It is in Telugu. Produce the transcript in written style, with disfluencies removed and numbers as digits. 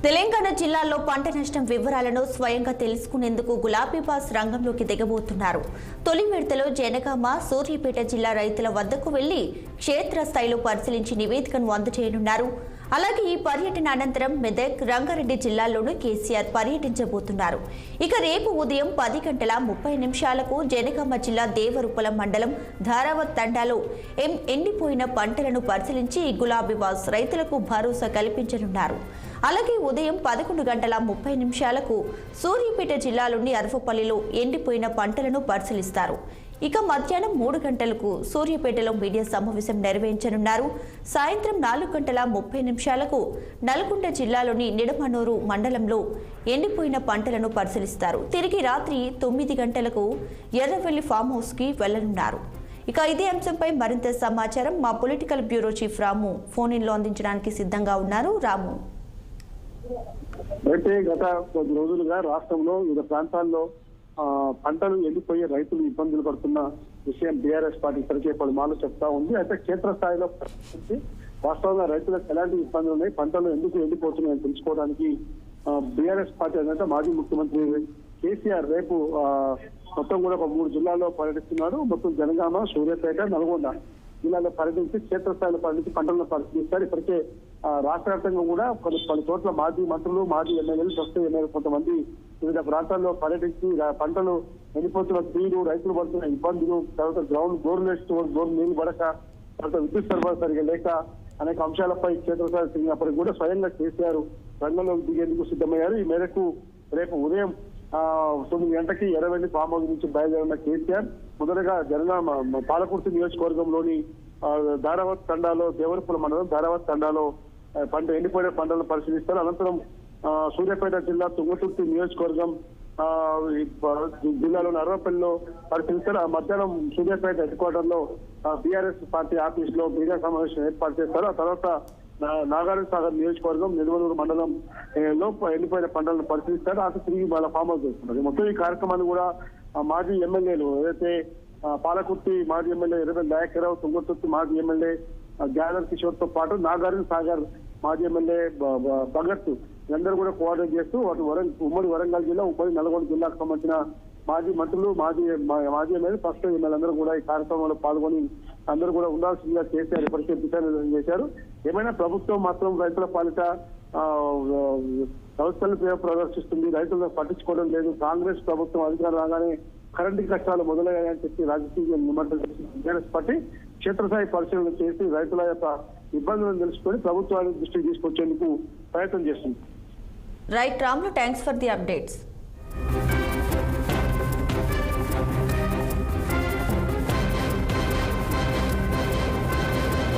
తెలంగాణ జిల్లాలో పంట నష్టం వివరాలను స్వయంగా తెలుసుకునేందుకు గులాబీ బాస్ రంగంలోకి దిగబోతున్నారు. తొలి విడతలో జనగామ, సూర్యాపేట జిల్లా రైతుల వద్దకు వెళ్లి క్షేత్రస్థాయిలో పరిశీలించి నివేదికను అందజేయనున్నారు. అలాగే ఈ పర్యటన అనంతరం మెదక్, రంగారెడ్డి జిల్లాల్లోనూ కేసీఆర్ పర్యటించబోతున్నారు. ఇక రేపు ఉదయం 10:30 జనగామ జిల్లా దేవరుప్పల మండలం ధారావత్ తండాలో ఎండిపోయిన పంటలను పరిశీలించి గులాబీ బాస్ రైతులకు భరోసా కల్పించనున్నారు. అలాగే ఉదయం 11:30 సూర్యాపేట జిల్లాలోని అరవపల్లిలో ఎండిపోయిన పంటలను పరిశీలిస్తారు. ఇక మధ్యాహ్నం 3 గంటలకు సూర్యాపేటలో మీడియా సమావేశం నిర్వహించనున్నారు. సాయంత్రం 4:30 నల్గొండ జిల్లాలోని నిడమనూరు మండలంలో ఎండిపోయిన పంటలను పరిశీలిస్తారు. తిరిగి రాత్రి 9 గంటలకు ఎర్రవెల్లి ఫామ్ హౌస్ కి వెళ్లనున్నారు. ఇక ఇదే అంశంపై మరింత సమాచారం మా పొలిటికల్ బ్యూరో చీఫ్ రాము ఫోన్ ఇన్లో అందించడానికి సిద్ధంగా ఉన్నారు. రాము, అయితే గత కొద్ది రోజులుగా రాష్ట్రంలో వివిధ ప్రాంతాల్లో పంటలు ఎండిపోయి రైతులు ఇబ్బందులు పడుతున్న విషయం బీఆర్ఎస్ పార్టీ ఇప్పటికే పలుమార్లు చెప్తా ఉంది. అయితే క్షేత్రస్థాయిలో వాస్తవంగా రైతులకు ఎలాంటి ఇబ్బందులు ఉన్నాయి, పంటలు ఎందుకు ఎండిపోతున్నాయని తెలుసుకోవడానికి బీఆర్ఎస్ పార్టీ అధినేత మాజీ ముఖ్యమంత్రి కేసీఆర్ రేపు మొత్తం కూడా ఒక 3 జిల్లాల్లో పర్యటిస్తున్నారు. మొత్తం జనగామ, సూర్యాపేట, నల్గొండ జిల్లాలో పర్యటించి క్షేత్రస్థాయిలో పర్యటించి పంటలను పరిశీలిస్తారు. ఇప్పటికే రాష్ట్ర వ్యాప్తంగా కూడా పలు చోట్ల మాజీ మంత్రులు, మాజీ ఎమ్మెల్యేలు, ప్రస్తుత ఎమ్మెల్యేలు కొంతమంది వివిధ ప్రాంతాల్లో పర్యటించి పంటలు ఎండిపోతున్న తీరు, రైతులు పడుతున్న ఇబ్బందులు, తర్వాత గోరు నీళ్లు పడక, తర్వాత విద్యుత్ సరఫరా సరిగా లేక అనేక అంశాలపై క్షేత్రస్థాయి తిరిగినప్పటికీ కూడా స్వయంగా కేసీఆర్ రంగంలోకి దిగేందుకు సిద్ధమయ్యారు. ఈ మేరకు రేపు ఉదయం 9 గంటకి ఎర్రవెల్లి ఫామ్ హౌస్ నుంచి బయలుదేరిన కేసీఆర్ మొదటగా జనగామ పాలకుర్తి నియోజకవర్గంలోని ధారావత్ తండాలో, దేవరపుల మండలం ధారావత్ తండాలో ఎండిపోయిన పంటలను పరిశీలిస్తారు. అనంతరం సూర్యాపేట జిల్లా తుంగతుర్తి నియోజకవర్గం జిల్లాలోని అరవపల్లిలో పరిశీలిస్తారు. మధ్యాహ్నం సూర్యాపేట హెడ్ క్వార్టర్ లో బీఆర్ఎస్ పార్టీ ఆఫీస్ లో మీడియా సమావేశం ఏర్పాటు చేస్తారు. ఆ తర్వాత నాగార్జున సాగర్ నియోజకవర్గం నిడమనూరు మండలం లో ఎండిపోయిన పంటలను పరిశీలిస్తారు. అటు తిరిగి వాళ్ళ ఫామ్ హౌస్ చేస్తున్నారు. మొత్తం ఈ కార్యక్రమాన్ని కూడా మాజీ ఎమ్మెల్యేలు ఏదైతే పాలకుర్తి మాజీ ఎమ్మెల్యే ఎర్రబెల్లి నాయకరావు, తుంగతుర్తి మాజీ ఎమ్మెల్యే గ్యాదర్ కిషోర్ తో పాటు నాగార్జున సాగర్ మాజీ ఎమ్మెల్యే భగత్ అందరూ కూడా కోఆర్డినేట్ చేస్తూ ఉమ్మడి వరంగల్ జిల్లా, ఉమ్మడి నల్గొండ జిల్లాకు సంబంధించిన మాజీ మంత్రులు, మాజీ ఎమ్మెల్యే, ప్రస్తుత ఎమ్మెల్యేలందరూ కూడా ఈ కార్యక్రమంలో పాల్గొని అందరూ కూడా ఉండాల్సిందిగా కేసీఆర్ ఇప్పటికే దిశానిర్దేశం చేశారు. ఏమైనా ప్రభుత్వం మాత్రం రైతుల పాలిట వ్యవస్థలను ప్రదర్శిస్తుంది, రైతులను పట్టించుకోవడం లేదు, కాంగ్రెస్ ప్రభుత్వం అధికారం రాగానే కరెంటు కష్టాలు మొదలయ్యాయని చెప్పి రాజకీయ నిమజ్జనం బీఆర్ఎస్ పార్టీ క్షేత్రస్థాయి పరిశీలన చేసి రైతుల యొక్క ఇబ్బందులను తెలుసుకొని ప్రభుత్వాన్ని దృష్టికి తీసుకొచ్చేందుకు ప్రయత్నం చేస్తుంది. Right Ramulu, thanks for the updates.